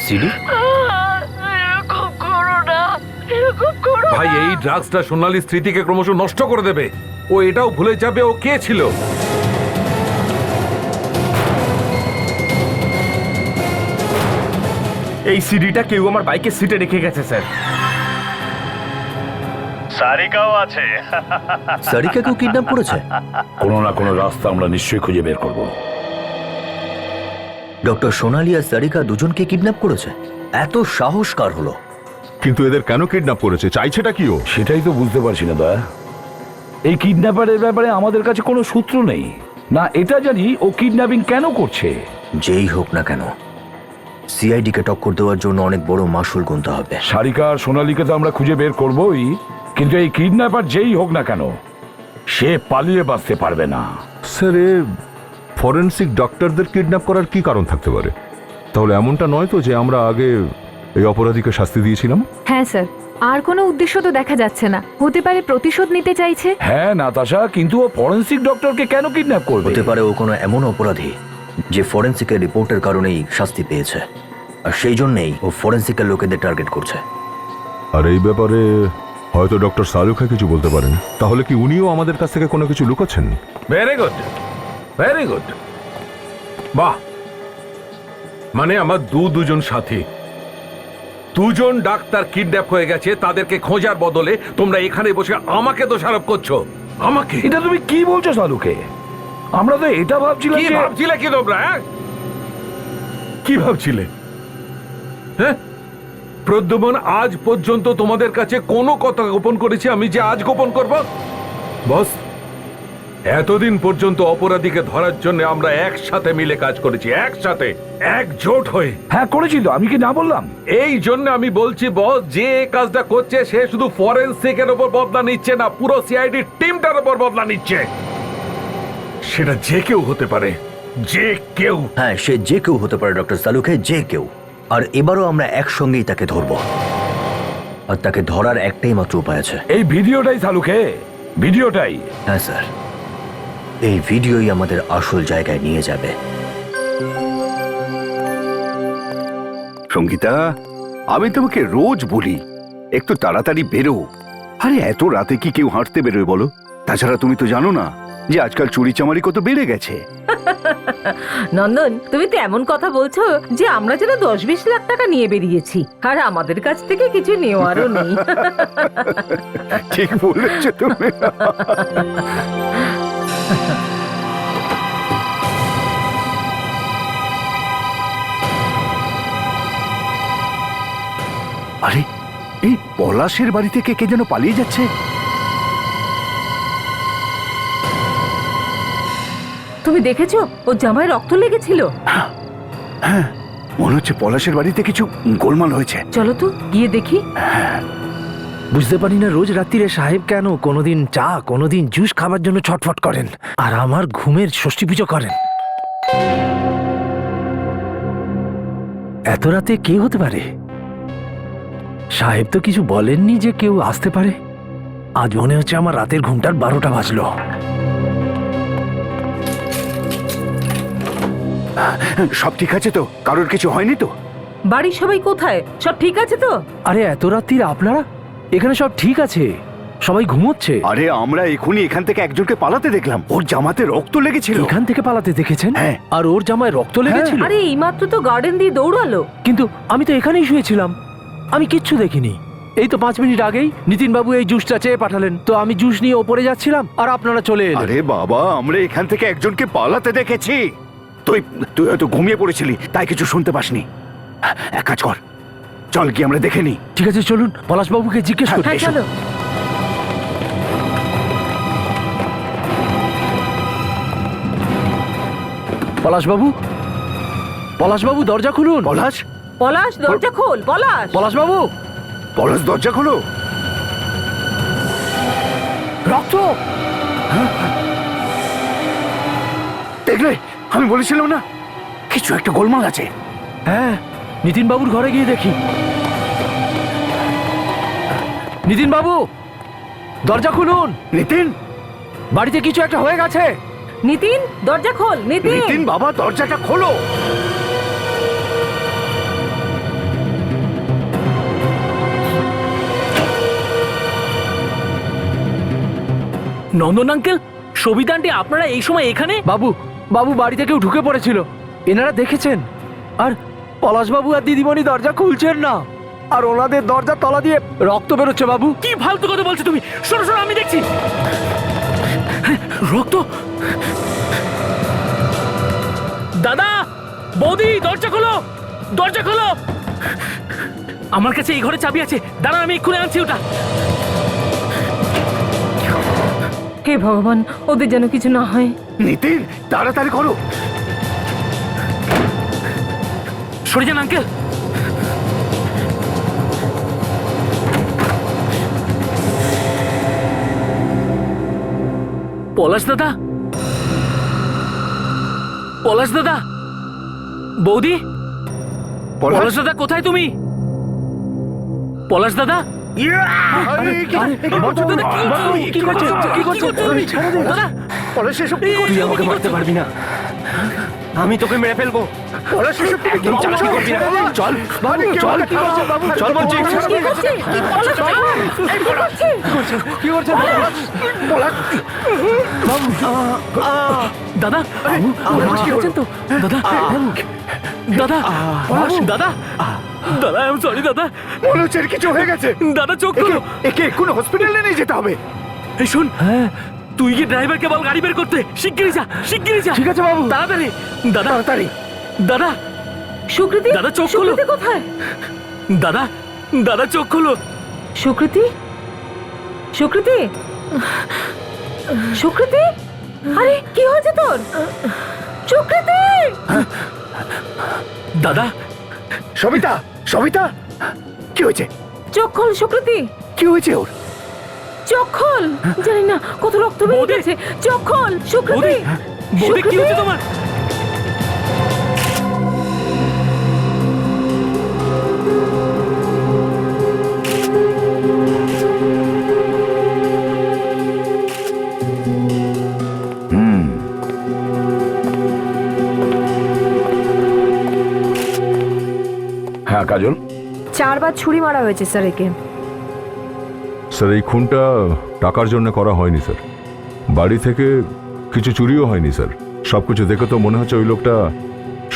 CD? এরকম করো না, এরকম করো ভাই, এই ড্রাগসটা সোনালীর স্মৃতিকে ক্রমশ নষ্ট করে দেবে। ও এটাও ভুলে যাবে ও কে ছিল। এই সিডিটা কেউ আমার বাইকের সিটে রেখে গেছে স্যার। সারিকাও আছে। সারিকা কেউ কিডন্যাপ করেছে? কোনো না কোনো রাস্তা আমরা নিশ্চয়ই খুঁজে বের করব। ডক্টর সোনালী আর সারিকা দুজনকে কিডন্যাপ করেছে? এত সাহস কার হলো? কিন্তু এদের কেন কিডন্যাপ করেছে? চাইছেটা কি ও? সেটাই তো বুঝতে পারছি না দা। এই কিডন্যাপারের ব্যাপারে আমাদের কাছে কোনো সূত্র নেই না, এটা জানি ও কিডন্যাপিং কেন করছে। যেই হোক না কেন, সিআইডি কে টক্কর দেওয়ার জন্য অনেক বড় মাসুল গুনতে হবে। সারিকা আর সোনালীকে তো আমরা খুঁজে বের করবই, কিন্তু এই কিডন্যাপার যেই হোক না কেন সে পালিয়ে বাঁচতে পারবে না। স্যার, এ ফরেনসিক ডক্টরদের কিডন্যাপ করার কি কারণ থাকতে পারে? তাহলে এমনটা নয় তো যে আমরা আগে এই অপরাধীকে শাস্তি দিয়েছিলাম? হ্যাঁ স্যার, আর কোনো উদ্দেশ্য তো দেখা যাচ্ছে না। হতে পারে প্রতিশোধ নিতে চাইছে। হ্যাঁ নাতাশা, কিন্তু ও ফরেনসিক ডক্টরকে কেন কিডন্যাপ করবে? হতে পারে ও কোনো এমন অপরাধী যে ফরেনসিকের রিপোর্টের কারণেই শাস্তি পেয়েছে, আর সেই জন্যই ও ফরেনসিকের লোকেদের টার্গেট করছে। আর এই ব্যাপারে হয়তো ডক্টর সালুখা কিছু বলতে পারেন। তাহলে কি উনিও আমাদের কাছ থেকে কোনো কিছু লুকাচ্ছেন? Very good, very good. বাহ, মানে আমার দুজন সাথী, দুজন ডাক্তার কিডন্যাপ হয়ে গেছে। তাদেরকে খোঁজার বদলে তোমরা এখানে বসে আমাকে দোষারোপ করছো। আমাকে? এটা তুমি কি বলছো সালুকে? আমরা তো এটা ভাবছিলাম কি যে ভাবছিলে কি তোমরা? কি ভাবছিলে? হ্যাঁ, প্রদ্যুম্ন আজ পর্যন্ত তোমাদের কাছে কোনো কথা গোপন করেছি আমি যে আজ গোপন করব? বস, এতদিন পর্যন্ত অপরাধীকে ধরার জন্য আমরা একসাথে মিলে কাজ করেছি, একসাথে একজোট হয়ে। হ্যাঁ করেছি তো, আমি কি না বললাম? এই জন্য আমি বলছি বস, যে এই কাজটা করছে সে শুধু ফরেনসিকের উপর বদলা নিচ্ছে না, পুরো সিআইডি টিমটার উপর বদলা নিচ্ছে। সেটা যে কেউ হতে পারে, যে কেউ। হ্যাঁ, সে যে কেউ হতে পারে ডক্টর সালুখে, যে কেউ। আর এবারও আমরা একসঙ্গেই তাকে ধরব, আর তাকে ধরার একটাই মাত্র উপায় আছে। এই ভিডিওটাই সালুকে, ভিডিওটাই। হ্যাঁ স্যার, এই ভিডিওই আমাদের আসল জায়গায় নিয়ে যাবে। সঙ্গীতা, আমি তোমাকে রোজ বলি একটু তাড়াতাড়ি বেরো। আরে এত রাতে কি কেউ হাঁটতে বেরোয় বলো? তাছাড়া তুমি তো জানো না যে আজকাল চুরি চামারি কত বেড়ে গেছে। নন্দন, তুমি তো এমন কথা বলছো যে আমরা যেন 10-20 লাখ টাকা নিয়ে বেরিয়েছি, আর আমাদের কাছ থেকে কিছু নেওয়ারও নেই। ঠিক বলেছো তুমি। আরে এই পলাশের বাড়ি থেকে কে যেন পালিয়ে যাচ্ছে। তুমি দেখেছো ওর জামায় রক্ত লেগেছিল? হ্যাঁ, মনে হচ্ছে পলাশের বাড়িতে কিছু গোলমাল হয়েছে। চলো তো গিয়ে দেখি। বুঝতে পারি না রোজ রাত্রিরে সাহেব কেন কোনোদিন চা কোনোদিন জুস খাবার জন্য ছটফট করেন, আর আমার ঘুমের ষষ্ঠী পুজো করেন। এত রাতে কে হতে পারে? সাহেব তো কিছু বলেননি যে কেউ আসতে পারে। আজ মনে হচ্ছে আমার রাতের ঘুমটার 12টা বাজলো। সব ঠিক আছে তো? কারোর কিছু হয়নি তো? বাড়ির সবাই কোথায়? সব ঠিক আছে তো? আরে এত রাত্রিরে আপনারা এখানে? সব ঠিক আছে, সবাই ঘুমোচ্ছে। আরে আমরা এখনই এখান থেকে একজনকে পালাতে দেখলাম, ওর জামাতে রক্ত লেগেছিল। এখান থেকে পালাতে দেখেছেন? হ্যাঁ। আর ওর জামায় রক্ত লেগেছিল? আরে এইমাত্র তো গার্ডেন দিয়ে দৌড়ালো। কিন্তু আমি তো এখানেই শুয়েছিলাম, আমি কিচ্ছু দেখিনি। এই তো 5 মিনিট আগেই নিতিন বাবু এই জুসটা চেয়ে পাঠালেন, তো আমি জুস নিয়ে ওপরে যাচ্ছিলাম আর আপনারা চলে এলেন। আরে বাবা, আমরা এখান থেকে একজনকে পালাতে দেখেছি। তুই তুই হয়তো ঘুমিয়ে পড়েছিলি, তাই কিছু শুনতে পাসনি। এক কাজ কর, চল গিয়ে আমরা দেখে নিই। ঠিক আছে চলুন, পলাশবাবুকে জিজ্ঞেস করি। হ্যাঁ চলো। পলাশবাবু, পলাশবাবু দরজা খুলুন। পলাশ, পলাশ দরজা খোল, পলাশ। পলাশবাবু, পলাশ দরজা খোলো। রক্ত! দেখলে, আমি বলেছিলাম না কিছু একটা গোলমাল আছে। হ্যাঁ, নিতিন বাবুর ঘরে গিয়ে দেখি। নিতিন বাবু, দরজা খুলুন। নিতিন, বাড়িতে কিছু একটা হয়ে গেছে। নিতিন দরজা খোল। নিতিন, নিতিন বাবা, দরজাটা খোলো। নন্দন আঙ্কেল, সবিতা আন্টি, আপনারা এই সময় এখানে? বাবু, বাবু বাড়িতে কেউ ঢুকে পড়েছিল, এনারা দেখেছেন। আর পলাশবাবু আর দিদিমণি দরজা খুলছেন না, আর ওনাদের দরজার তলা দিয়ে রক্ত বেরোচ্ছে। বাবু, কি ফালতু কথা বলছো তুমি? শোনো শোনো, আমি দেখছি রক্ত। দাদা, বৌদি, দরজা খোলো, দরজা খোলো। আমার কাছে এই ঘরে চাবি আছে, দাঁড়ান আমি এক্ষুনি আনছি ওটা। হে ভগবান, ওদের যেন কিছু না হয়। নিতিন, তাড়াতাড়ি করো। সরে যান আঙ্কেল। পলাশ দাদা, পলাশ দাদা, বৌদি, পলাশ দাদা কোথায় তুমি? পলাশ দাদা, তুই আমাকে মারতে পারবি না, আমি তোকে মেরে ফেলবো। একদম চালাকি করবি না। চল চল চল বলছি। কি করছে দাদা? তো দাদা, দাদা, দাদা, দাদা, আই এম সরি দাদা। মনে হচ্ছে এর কিছু হয়ে গেছে। দাদা চোখ খুলো। একে এক্ষুনি হসপিটালে নিয়ে যেতে হবে। এই শোন, তুই কি ড্রাইভারকে বল গাড়ি বের করতে। শিগগিরই যা, শিগগিরই যা। ঠিক আছে বাবু, তাড়াতাড়ি। দাদা, তাড়াতাড়ি। দাদা, সুকৃতি, দাদা চোখ খোলো। সুকৃতি কোথায়? দাদা, দাদা চোখ খোলো। সুকৃতি, সুকৃতি, সুকৃতি, আরে কি হয়েছে তোর? সুকৃতি! দাদা, সবিতা, সবিতা, কি হয়েছে? চোখ খোল সুকৃতি, কি হয়েছে ওর? চোখ খোল। জানি না কত রক্ত বেরিয়ে গেছে। চোখ খোল সুকৃতি। বৌদি কি হয়েছে তোমার? হ্যাঁ কাজল, 4 বার ছুরি মারা হয়েছে স্যার একে। স্যার এই খুনটা টাকার জন্য করা হয়নি স্যার, বাড়ি থেকে কিছু চুরিও হয়নি স্যার। সবকিছু দেখে তো মনে হচ্ছে ওই লোকটা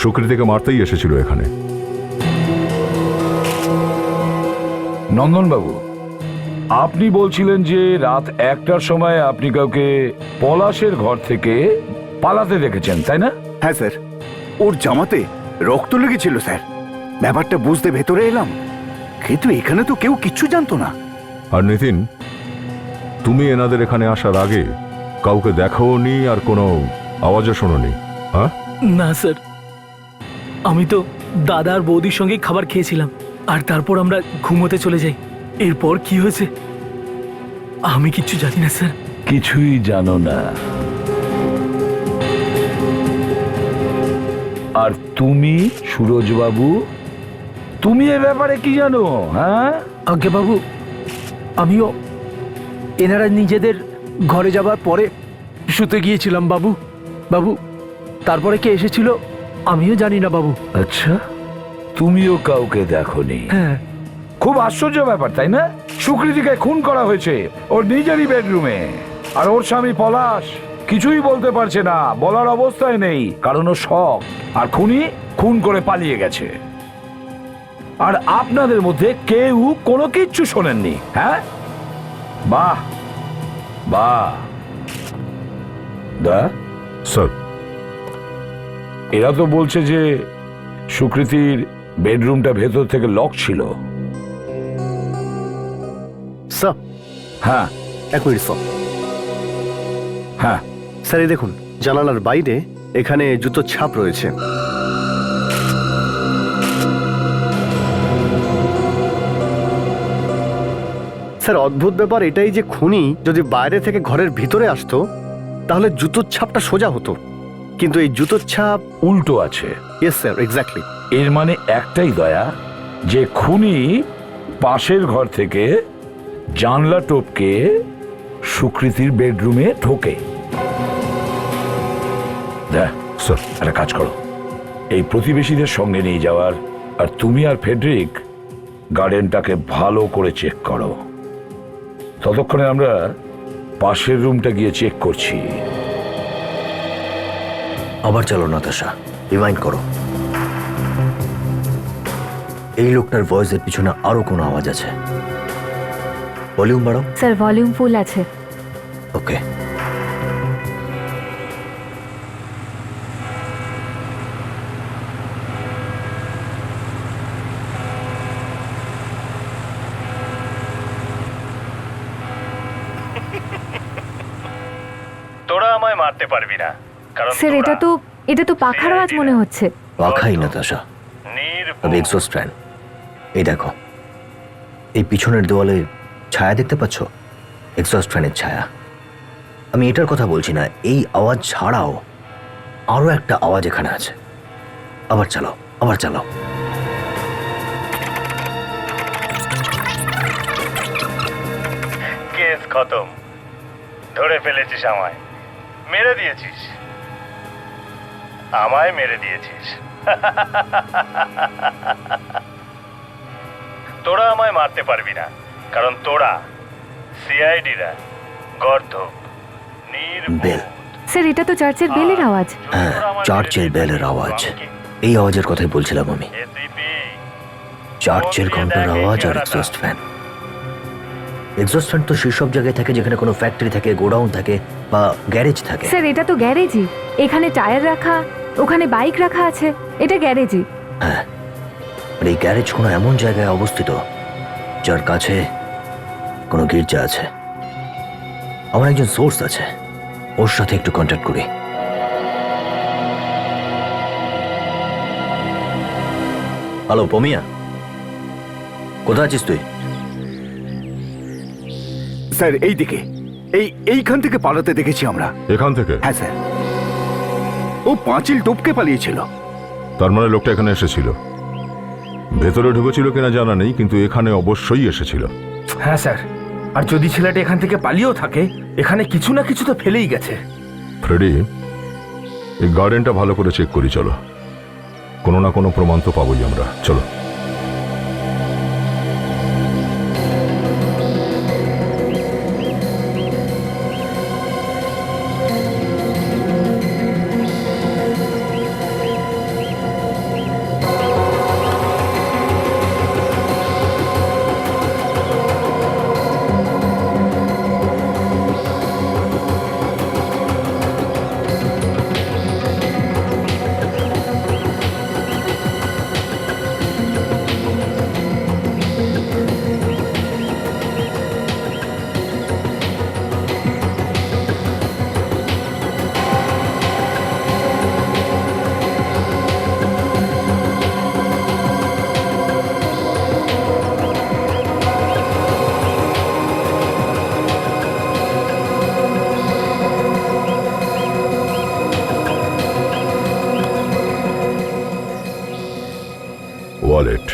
সুকৃতিকে মারতেই এসেছিল এখানে। নন্দনবাবু, আপনি বলছিলেন যে রাত 1টার সময় আপনি কাউকে পলাশের ঘর থেকে পালাতে দেখেছেন, তাই না? হ্যাঁ স্যার, ওর জামাতে রক্ত লেগেছিল স্যার। ব্যাপারটা বুঝতে ভেতরে এলাম, কিন্তু এখানে তো কেউ কিচ্ছু জানতো না। আর নিতিন, তুমি এনাদের এখানে আসার আগে কাউকে দেখাওনি আর কোনো আওয়াজও শোনোনি? হ্যাঁ না স্যার, আমি তো দাদা আর বৌদির সঙ্গে খাবার খেয়েছিলাম, আর তারপর আমরা ঘুমোতে চলে যাই। এরপর কি হয়েছে আমি কিচ্ছু জানি না স্যার। কিছুই জানো না। আর তুমি সুরজবাবু, তুমি এ ব্যাপারে কি জানো? হ্যাঁ আজ্ঞে বাবু, আমিও এনারা নিজেদের ঘরে যাবার পরে শুতে গিয়েছিলাম বাবু। বাবু, তারপরে কে এসেছিল আমিও জানি না বাবু। আচ্ছা, তুমিও কাউকে দেখোনি? হ্যাঁ। খুব আশ্চর্য ব্যাপার, তাই না? সুকৃতিকে খুন করা হয়েছে ওর নিজেরই বেডরুমে, আর ওর স্বামী পলাশ কিছুই বলতে পারছে না, বলার অবস্থায় নেই, কারণ ও শক। আর খুনি খুন করে পালিয়ে গেছে, আর আপনাদের মধ্যে কেউ কোনো কিচ্ছু শোনেননি। হ্যাঁ, বাহ বাহ। দা স্যার, এরা তো বলছে যে সুকৃতির বেডরুমটা ভেতর থেকে লক ছিল। স্যার, হ্যাঁ 1 মিনিট স্যার। হ্যাঁ স্যার, এই দেখুন, জানালার বাইরে এখানে জুতোর ছাপ রয়েছে। স্যার, অদ্ভুত ব্যাপার এটাই যে খুনি যদি বাইরে থেকে ঘরের ভিতরে আসতো তাহলে জুতোর ছাপটা সোজা হতো, কিন্তু এই জুতোর ছাপ উল্টো আছে। Yes sir, exactly. এর মানে একটাই দয়া, যে খুনি পাশের ঘর থেকে জানলা টপকে সুকৃতির বেডরুমে ঢোকে। দেখ স্যার, একটা কাজ করো, এই প্রতিবেশীদের সঙ্গে নিয়ে যাওয়ার, আর তুমি আর ফেডরিক গার্ডেনটাকে ভালো করে চেক করো। ততক্ষণে আমরা পাশের রুমটা গিয়ে চেক করছি। আবার চলো নাতাশা, রিমাইন্ড করো। এই লোকটার ভয়েসের পিছনে আরো কোনো আওয়াজ আছে? ভলিউম বাড়াও। স্যার ভলিউম ফুল আছে। ওকে। তোরা আমায় মারতে পারবি না, কারণ স্যার এটা তো পাখার আওয়াজ মনে হচ্ছে। পাখাই নাতাশা, তবে এক্সস্ট ফ্যান। এই দেখো, এই পিছনের দেওয়ালে ছায়া দেখতে পাচ্ছ? এক্সস্ট ফ্যানের ছায়া। আমি এটার কথা বলছি না, এই আওয়াজ ছাড়াও আরো একটা আওয়াজ এখানে আছে। আবার চালাও, আবার চালাও। কেস খতম। ধরে ফেলেছিস আমায়, মেরে দিয়েছিস, আমায় মেরে দিয়েছিস। তোরা আমায় মারতে পারবি না, কারণ তোরা সিআইডিরা গর্ধব, বেল। স্যার এটা তো চার্চের বেলের আওয়াজ। হ্যাঁ, চার্চের বেলের আওয়াজ। এই আওয়াজের কথাই বলছিলাম আমি। চার্চের ঘন্টার আওয়াজ আর এক্সস্ট ফ্যান। এক্সস্ট ফ্যান তো সেই সব জায়গায় থাকে যেখানে কোনো ফ্যাক্টরি থাকে, গোডাউন থাকে বা গ্যারেজ থাকে। স্যার এটা তো গ্যারেজই। এখানে টায়ার রাখা, ওখানে বাইক রাখা আছে, এটা গ্যারেজই। হ্যাঁ, আর এই গ্যারেজ কোনো এমন জায়গায় অবস্থিত যার কাছে কোনো গির্জা আছে। আমার একজন সোর্স আছে, ওর সাথে একটু কন্ট্যাক্ট করি। হ্যালো পমিয়া, কোথায় আছিস তুই? স্যার এইদিকে, এইখান থেকে পালাতে দেখেছি আমরা। এখান থেকে? হ্যাঁ স্যার, ও পাঁচিল টপকে পালিয়েছিল। তার মানে লোকটা এখানে এসেছিল। ভেতরে ঢুকেছিল কিনা জানা নেই, কিন্তু এখানে অবশ্যই এসেছিল। হ্যাঁ স্যার, আর যদি ছেলেটা এখান থেকে পালিয়েও থাকে, এখানে কিছু না কিছু তো ফেলেই গেছে। ফ্রেডি, এই গার্ডেনটা ভালো করে চেক করি, চলো। কোনো না কোনো প্রমাণ তো পাবোই আমরা, চলো। ওয়ালেট।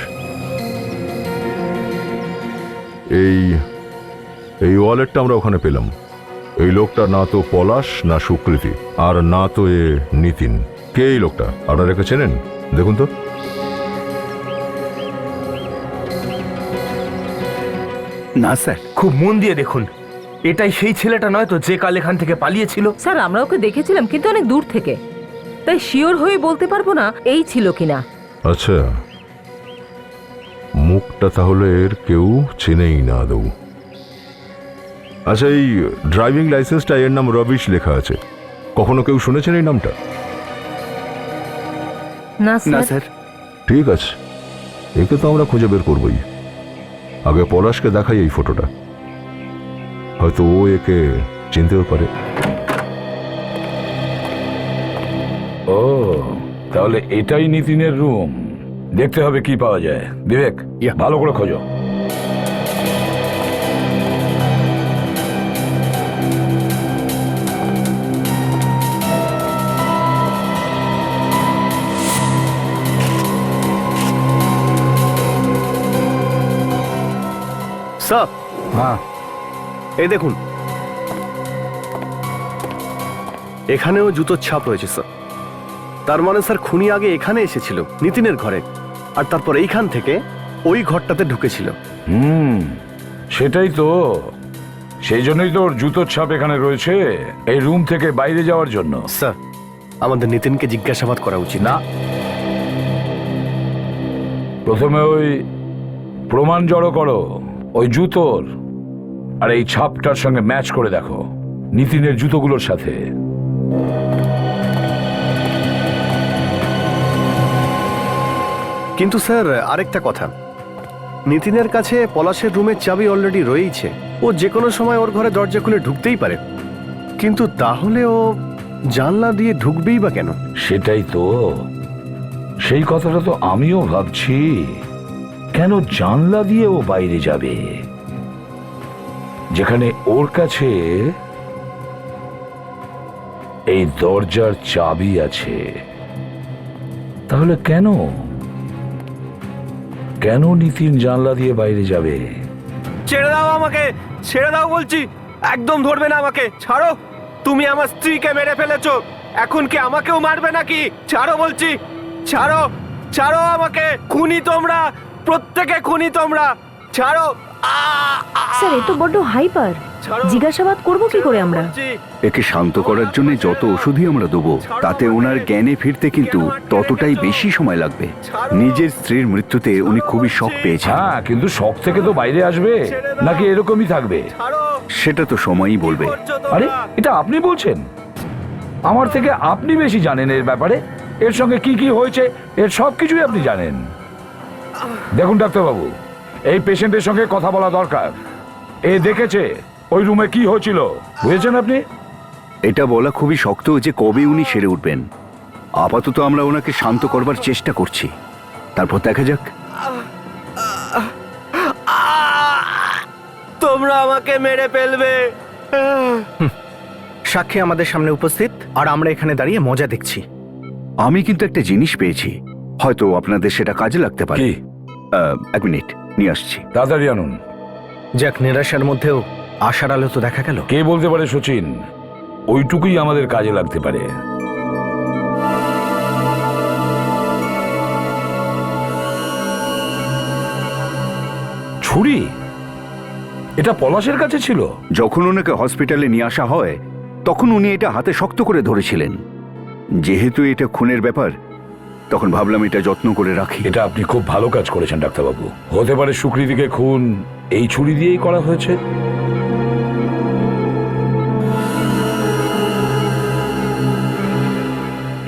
এই ওয়ালেটটা আমরা ওখানে পেলাম। এই লোকটা না তো পলাশ, না সুকৃতি, আর না তো নিতিন। কে এই লোকটা? আপনারা একে চেনেন? দেখুন তো। না স্যার। খুব মন দিয়ে দেখুন, এটাই সেই ছেলেটা নয় তো যে কাল এখান থেকে পালিয়েছিল? স্যার আমরা ওকে দেখেছিলাম, কিন্তু অনেক দূর থেকে, তাই শিওর হয়ে বলতে পারবো না এই ছিল কিনা। আচ্ছা, মুখটা তাহলে এর কেউ চেনেই না আদৌ। আচ্ছা, এই ড্রাইভিং লাইসেন্সটা এর নাম রবিশ লেখা আছে, কখনো কেউ শুনেছেন এই নামটা? না না স্যার। স্যার। ঠিক আছে, একে তো আমরা খুঁজে বের করবই। আগে পলাশকে দেখাই এই ফটোটা, হয়তো ও একে চিনতেও পারে। ও, তাহলে এটাই নিতিনের রুম। দেখতে হবে কি পাওয়া যায়। বিবেক, ভালো করে খোঁজো। স্যার, হ্যাঁ, এই দেখুন, এখানেও জুতোর ছাপ রয়েছে স্যার। তার মানে স্যার খুনি আগে এখানে এসেছিল, নিতিনের ঘরে, আর তারপর এইখান থেকে ওই ঘরটাতে ঢুকেছিল। সেটাই তো। সেই জন্যই তো ওর জুতোর ছাপ এখানে রয়েছে, এই রুম থেকে বাইরে যাওয়ার জন্য। স্যার, আমাদের নিতিনকে জিজ্ঞাসাবাদ করা উচিত না, প্রথমে ওই প্রমাণ জড়ো করো, ওই জুতোর আর এই ছাপটার সঙ্গে ম্যাচ করে দেখো, নিতিনের জুতোগুলোর সাথে। কিন্তু স্যার আরেকটা কথা, নিতিনের কাছে পলাশের রুমের চাবি অলরেডি রয়েইছে। ও যে কোনো সময় ওর ঘরে দরজা খুলে ঢুকতেই পারে, কিন্তু তাহলে ও জানলা দিয়ে ঢুকবেই বা কেন? সেটাই তো, সেই কথাটা তো আমিও ভাবছি, কেন জানলা দিয়ে ও বাইরে যাবে যেখানে ওর কাছে এই দরজার চাবি আছে? তাহলে কেন কেন নিতিন জানলা দিয়ে বাইরে যাবে? ছেড়ে দাও আমাকে, ছেড়ে দাও বলছি, একদম ধরবে না আমাকে, ছাড়ো। তুমি আমার স্ত্রীকে মেরে ফেলেছো, এখন কি আমাকেও মারবে নাকি? ছাড়ো বলছি, ছাড়ো, ছাড়ো আমাকে। খুনি তোমরা, প্রত্যেকে খুনি তোমরা, ছাড়ো। স্যার এ তো বড্ড হাইপার, জিজ্ঞাসাবাদ করব কি করে আমরা? একে শান্ত করার জন্য যত ওষুধই আমরা দেবো, তাতে ওনার জ্ঞানে ফিরতে কিন্তু ততটাই বেশি সময় লাগবে। নিজের স্ত্রীর মৃত্যুতে উনি খুবই শক পেয়েছেন। হ্যাঁ, কিন্তু শখ থেকে তো বাইরে আসবে নাকি এরকমই থাকবে সেটা তো সময়ই বলবে। আরে এটা আপনি বলছেন? আমার থেকে আপনি বেশি জানেন এর ব্যাপারে, এর সঙ্গে কি কি হয়েছে এর সব কিছুই আপনি জানেন। দেখুন ডাক্তারবাবু, এই পেশেন্টের সঙ্গে কথা বলা দরকার। এ দেখেছে ওই রুমে কি হয়েছিল, বুঝেছেন আপনি? এটা বলা খুবই শক্ত যে কবে উনি সেরে উঠবেন। আপাতত আমরা ওনাকে শান্ত করবার চেষ্টা করছি, তারপর দেখা যাক। তোমরা আমাকে মেরে ফেলবে। সাক্ষী আমাদের সামনে উপস্থিত, আর আমরা এখানে দাঁড়িয়ে মজা দেখছি। আমি কিন্তু একটা জিনিস পেয়েছি, হয়তো আপনাদের সেটা কাজে লাগতে পারে। কি? এক মিনিট, নিয়ে আসছি। তাড়াতাড়ি আনুন। যাক, নিরাশার মধ্যেও আশার আলো তো দেখা গেল। কে বলতে পারে সচিন, ওইটুকুই আমাদের কাজে লাগতে পারে। ছুরি? এটা পলাশের কাছে ছিল? যখন ওনাকে হসপিটালে নিয়ে আসা হয় তখন উনি এটা হাতে শক্ত করে ধরেছিলেন। যেহেতু এটা খুনের ব্যাপার, তখন ভাবলাম এটা যত্ন করে রাখি। এটা আপনি খুব ভালো কাজ করেছেন ডাক্তারবাবু। হতে পারে সুকৃতিকে খুন এই ছুরি দিয়েই করা হয়েছে।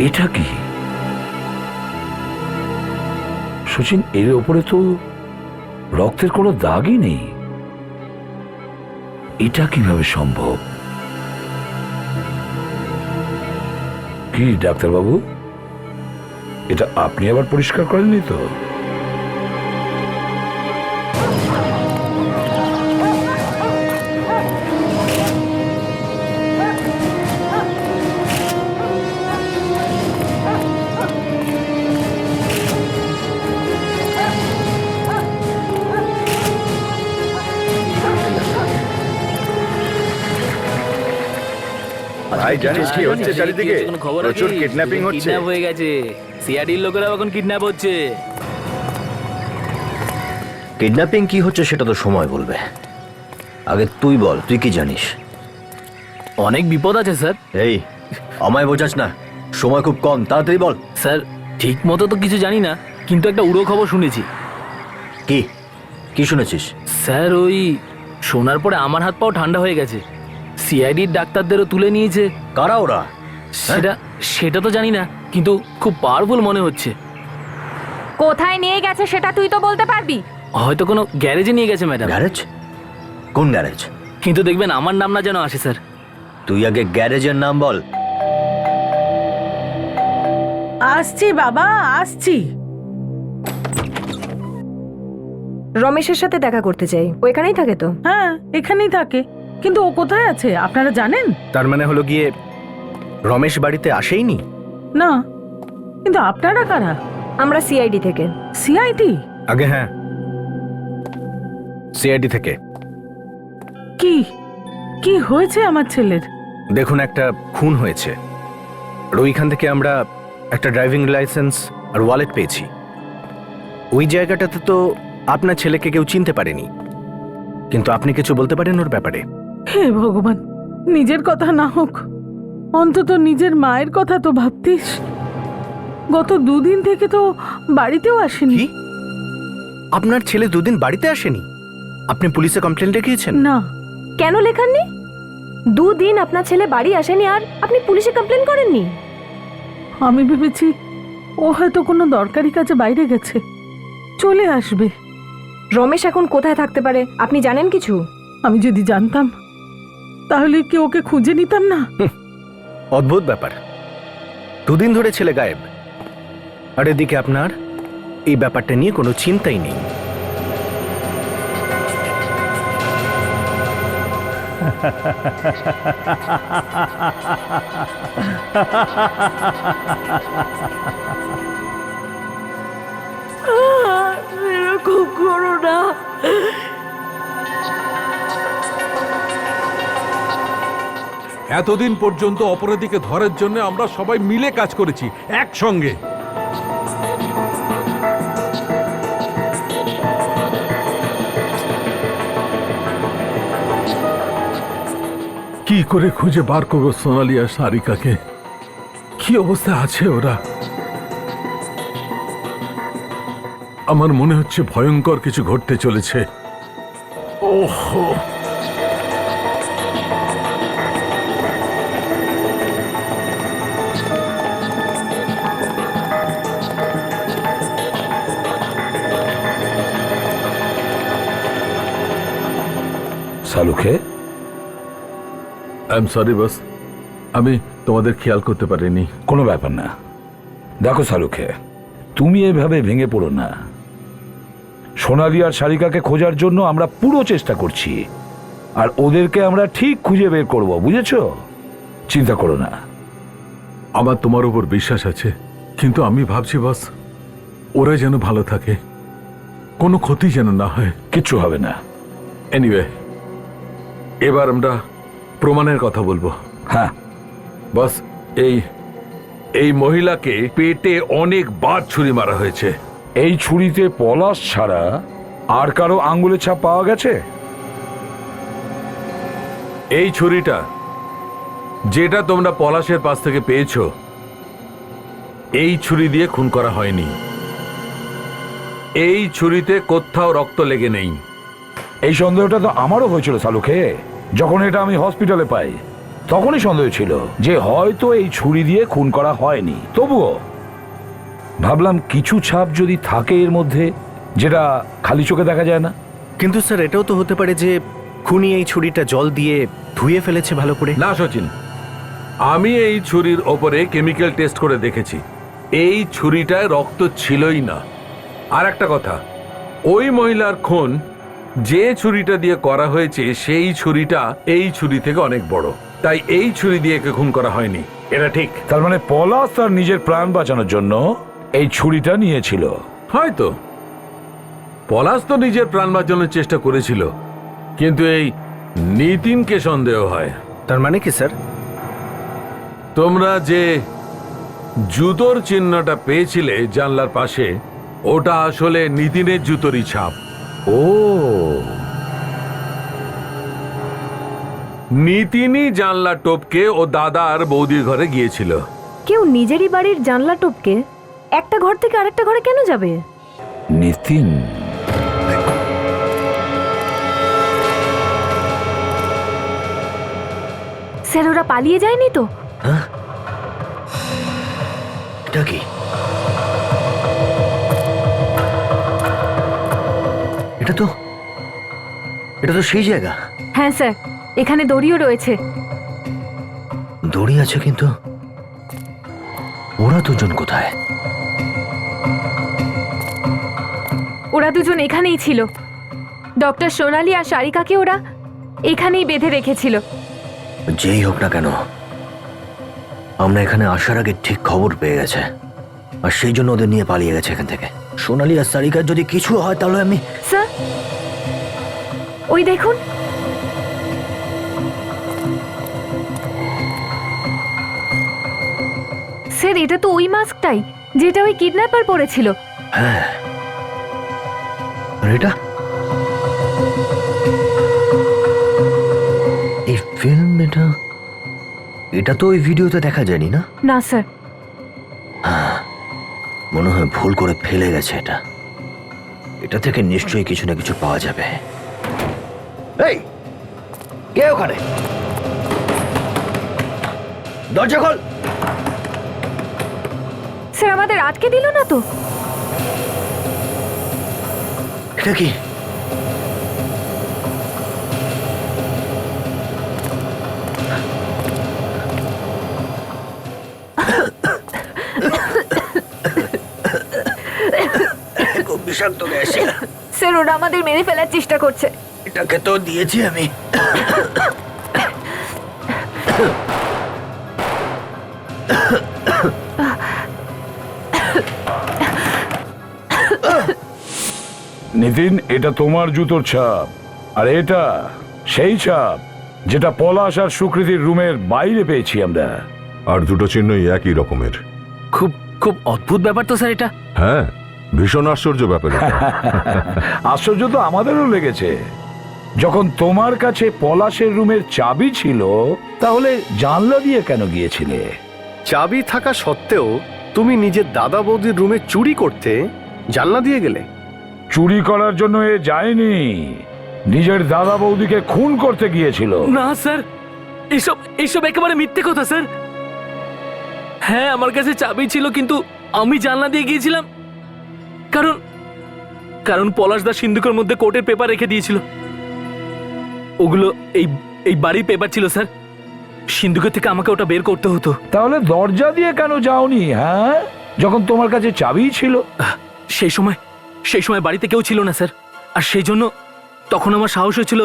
এটা কি সচিন? এর ওপরে তো রক্তের কোনো দাগই নেই, এটা কিভাবে সম্ভব? কি ডাক্তারবাবু, এটা আপনি আবার পরিষ্কার করেননি তো? ভাই জানিস কি হচ্ছে চারিদিকে? প্রচুর কিডন্যাপিং হচ্ছে। হয়ে গেছে, সিআইডির লোকেরা এখন কিডন্যাপ হচ্ছে। কিডন্যাপিং কি হচ্ছে সেটা তো সময় বলবে। আগে তুই বল, তুই কি জানিস? অনেক বিপদ আছে স্যার। এই, আমায় বোঝাস না, সময় খুব কম, তাড়াতাড়ি বল। স্যার ঠিক মতো তো কিছু জানি না, কিন্তু একটা উড়ো খবর শুনেছি। কি কি শুনেছিস? স্যার ওই শোনার পরে আমার হাত পাও ঠান্ডা হয়ে গেছে। সিআইডির ডাক্তারদেরও তুলে নিয়েছে। কারা ওরা? সেটা তো জানি না, কিন্তু খুব পাওয়ারফুল মনে হচ্ছে। কোথায় নিয়ে গেছে সেটা তুই তো বলতে পারবি? হয়তো কোনো গ্যারেজে নিয়ে গেছে ম্যাডাম। গ্যারেজ? কোন গ্যারেজ? কিন্তু দেখবেন আমার নাম না যেন আসে স্যার। তুই আগে গ্যারেজের নাম বল। আসছি বাবা, আসছি। রমেশের সাথে দেখা করতে চাই, ও এখানেই থাকে তো? হ্যাঁ এখানেই থাকে, কিন্তু ও কোথায় আছে আপনারা জানেন? তার মানে হলো গিয়ে রমেশ বাড়িতে আসেইনি? না, কিন্তু আপনারা কারা? আমরা সিআইডি থেকে। সিআইডি? আগে হ্যাঁ, সিআইডি থেকে। কি কি হয়েছে আমার ছেলের? দেখুন, একটা খুন হয়েছে, আর ওইখান থেকে আমরা একটা ড্রাইভিং লাইসেন্স আর ওয়ালেট পেয়েছি। ওই জায়গাটাতে তো আপনার ছেলেকে কেউ চিনতে পারেনি, কিন্তু আপনি কিছু বলতে পারেন ওর ব্যাপারে? হে ভগবান, নিজের কথা না হোক, অন্তত নিজের মায়ের কথা তো ভাবতিস। গত 2 দিন থেকে তো বাড়িতেও আসেনি। কি? আপনার ছেলে 2 দিন বাড়িতে আসেনি? আপনি পুলিশে কমপ্লেন লিখিয়েছেন? না। কেন লেখাননি? 2 দিন আপনার ছেলে বাড়ি আসেনি আর আপনি পুলিশে কমপ্লেন করেননি? আমি ভেবেছি ও হয়তো কোনো দরকারি কাজে বাইরে গেছে, চলে আসবে। রমেশ এখন কোথায় থাকতে পারে আপনি জানেন কিছু? আমি যদি জানতাম তাহলে কি ওকে খুঁজে নিতাম না? অদ্ভুত ব্যাপার, 2 দিন ধরে ছেলে গায়েব, আর এদিকে আপনার এই ব্যাপারটা নিয়ে কোনো চিন্তাই নেই। এরকম করো না। এতদিন পর্যন্ত অপরাধীকে ধরার জন্য আমরা সবাই মিলে কাজ করেছি একসঙ্গে। কি করে খুঁজে বার করবো সোনালি আর সারিকাকে? কি অবস্থায় আছে ওরা? আমার মনে হচ্ছে ভয়ঙ্কর কিছু ঘটতে চলেছে। ওহো, Salunkhe, I am sorry boss, আমি তোমাদের খেয়াল করতে পারিনি। কোনো ব্যাপার না। দেখো সালুখে, তুমি এভাবে ভেঙে পড়ো না। সোনালি আর সারিকাকে খোঁজার জন্য আমরা পুরো চেষ্টা করছি, আর ওদেরকে আমরা ঠিক খুঁজে বের করব, বুঝেছো? চিন্তা করো না। আমার তোমার উপর বিশ্বাস আছে, কিন্তু আমি ভাবছি বস, ওরা যেন ভালো থাকে, কোনো ক্ষতি যেন না হয়। কিচ্ছু হবে না। এনিওয়ে, এবার আমরা প্রমাণের কথা বলবো। হ্যাঁ বস, এই মহিলাকে পেটে অনেকবার ছুরি মারা হয়েছে। এই ছুরিতে পলাশ ছাড়া আর কারো আঙ্গুলের ছাপ পাওয়া গেছে? এই ছুরিটা যেটা তোমরা পলাশের পাশ থেকে পেয়েছো, এই ছুরি দিয়ে খুন করা হয়নি। এই ছুরিতে কোথাও রক্ত লেগে নেই। এই সন্দেহটা তো আমারও হয়েছিল সালুখে। যখন এটা আমি হসপিটালে পাই তখনই সন্দেহ ছিল যে হয়তো এই ছুরি দিয়ে খুন করা হয়নি। তবুও ভাবলাম কিছু ছাপ যদি থাকে এর মধ্যে, যেটা খালি চোখে দেখা যায় না। কিন্তু স্যার, এটাও তো হতে পারে যে খুনি এই ছুরিটা জল দিয়ে ধুয়ে ফেলেছে ভালো করে। না সচিন, আমি এই ছুরির ওপরে কেমিক্যাল টেস্ট করে দেখেছি, এই ছুরিটায় রক্ত ছিলই না। আর একটা কথা, ওই মহিলার খুন যে ছুরিটা দিয়ে করা হয়েছে সেই ছুরিটা এই ছুরি থেকে অনেক বড়, তাই এই ছুরি দিয়ে একে খুন করা হয়নি। এটা ঠিক। তার মানে পলাশ তার নিজের প্রাণ বাঁচানোর জন্য এই ছুরিটা নিয়েছিল। হয়তো পলাশ তো নিজের প্রাণ বাঁচানোর চেষ্টা করেছিল, কিন্তু এই নিতিনকে সন্দেহ হয়। তার মানে কি স্যার? তোমরা যে জুতোর চিহ্নটা পেয়েছিলে জানলার পাশে, ওটা আসলে নিতিনের জুতোরই ছাপ। ও, নিতিনই জানলা টপকে ও দাদা আর বৌদির ঘরে গিয়েছিল। কেউ নিজেরই বাড়ির জানলা টপকে একটা ঘর থেকে আরেকটা ঘরে কেন যাবে? নিতিন। স্যার, ওরা পালিয়ে যায়নি তো? হ্যাঁ, এটা কি? এটা তো সেই জায়গা। হ্যাঁ স্যার, এখানে দড়িও রয়েছে। দড়ি আছে, কিন্তু ওরা দুজন কোথায়? ওরা দুজন এখানেই ছিল। ডক্টর সোনালি আর সারিকাকে ওরা এখানেই বেঁধে রেখেছিল। যেই হোক না কেন, আমরা এখানে আসার আগে ঠিক খবর পেয়ে গেছে, আর সেই জন্য ওদের নিয়ে পালিয়ে গেছে এখান থেকে। সোনালি আর সারিকার যদি কিছু হয় তাহলে আমি... স্যার, ওই দেখুন। স্যার, এটা তো ওই মাস্কটাই যেটা ওই কিডন্যাপার পরেছিল। হ্যাঁ, আর এটা ফিল্ম এটা এটা তো ওই ভিডিওতে দেখা যায়নি না? না স্যার। মনে হয় ভুল করে ফেলে গেছে এটা। এটা থেকে নিশ্চয়ই কিছু না কিছু পাওয়া যাবে। এই কে ওখানে? দরজা খোল। স্যার আমাদের আটকে দিল না তো? এটা কি? খুব বিষাক্ত গ্যাস। স্যার ওরা আমাদের মেরে ফেলার চেষ্টা করছে। এটাকে তো দিয়েছি আমি। নিতিন, এটা তোমার জুতোর ছাপ, আর এটা সেই ছাপ যেটা পলাশ আর সুকৃতির রুমের বাইরে পেয়েছি আমরা। আর দুটো চিহ্নই একই রকমের। খুব খুব অদ্ভুত ব্যাপার তো স্যার এটা। হ্যাঁ, ভীষণ আশ্চর্য ব্যাপার এটা। আশ্চর্য তো আমাদেরও লেগেছে। যখন তোমার কাছে পলাশের রুমের চাবি ছিল, তাহলে জানলা দিয়ে কেন গিয়েছিলে? চাবি থাকা সত্ত্বেও তুমি নিজের দাদা বৌদির রুমে চুরি করতে জানলা দিয়ে গেলে? চুরি করার জন্য এ যায়নি, নিজের দাদা বৌদিকে খুন করতে গিয়েছিল। না স্যার, এসব এসব একেবারে মিথ্যে কথা স্যার। হ্যাঁ, আমার কাছে চাবি ছিল, কিন্তু আমি জানলা দিয়ে গিয়েছিলাম কারণ কারণ পলাশদা সিন্ধুকের মধ্যে কোর্টের পেপার রেখে দিয়েছিল। ওগুলো এই এই বাড়ির পেপার ছিল স্যার। সিন্ধুকের থেকে আমাকে ওটা বের করতে হতো। তাহলে দরজা দিয়ে কেন যাওনি? হ্যাঁ, যখন তোমার কাছে চাবি ছিল। সেই সময় বাড়িতে কেউ ছিল না স্যার, আর সেই জন্য তখন আমার সাহস হয়েছিল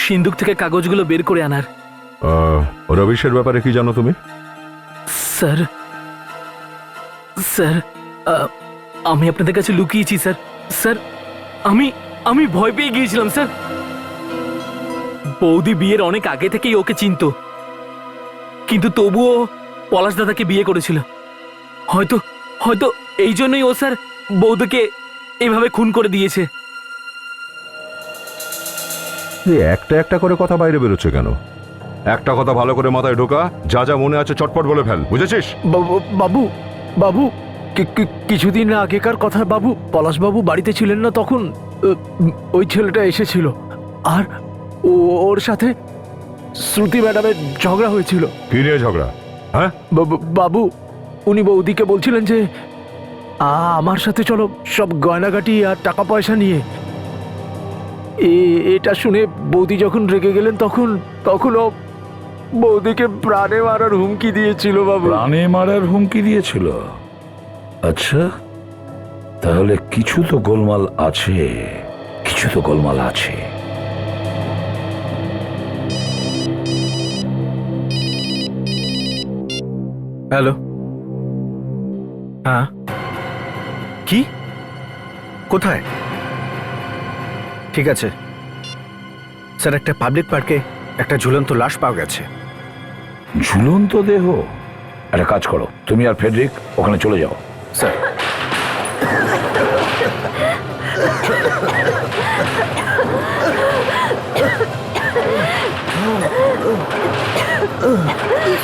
সিন্ধুক থেকে কাগজগুলো বের করে আনার। রবিশের ব্যাপারে কি জানো তুমি? স্যার স্যার আমি আপনাদের কাছে লুকিয়েছি স্যার। স্যার আমি ভয় পেয়ে গিয়েছিলাম স্যার। বৌদি বিয়ের অনেক আগে থেকেই ওকে চিনতো, কিন্তু তবুও পলাশ দাদাকে বিয়ে করেছিল। হয়তো হয়তো এই জন্যই ও স্যার বৌদিকে এভাবে খুন করে দিয়েছে। একটা একটা করে কথা বাইরে বেরোচ্ছে কেন? একটা কথা ভালো করে মাথায় ঢোকা, যা যা মনে আছে চটপট বলে ফেল, বুঝেছিস? বাবু বাবু কিছুদিন আগেকার কথা বাবু। পলাশবাবু বাড়িতে ছিলেন না তখন। ওই ছেলেটা এসেছিল, আর ওর সাথে শ্রুতি ম্যাডামের ঝগড়া হয়েছিল। কি নিয়ে ঝগড়া? হ্যাঁ বাবু, উনি বৌদিকে বলছিলেন যে আমার সাথে চলো সব গয়নাগাটি আর টাকা পয়সা নিয়ে। এটা শুনে বৌদি যখন রেগে গেলেন তখন ও বৌদিকে প্রাণে মারার হুমকি দিয়েছিল বাবু। প্রাণে মারার হুমকি দিয়েছিল? আচ্ছা, তাহলে কিছু তো গোলমাল আছে, কিছু তো গোলমাল আছে। হ্যালো, হ্যাঁ কি? কোথায়? ঠিক আছে স্যার, একটা পাবলিক পার্কে একটা ঝুলন্ত লাশ পাওয়া গেছে। ঝুলন্ত দেহ? একটা কাজ করো, তুমি আর ফেডরিক ওখানে চলে যাও। স্যার,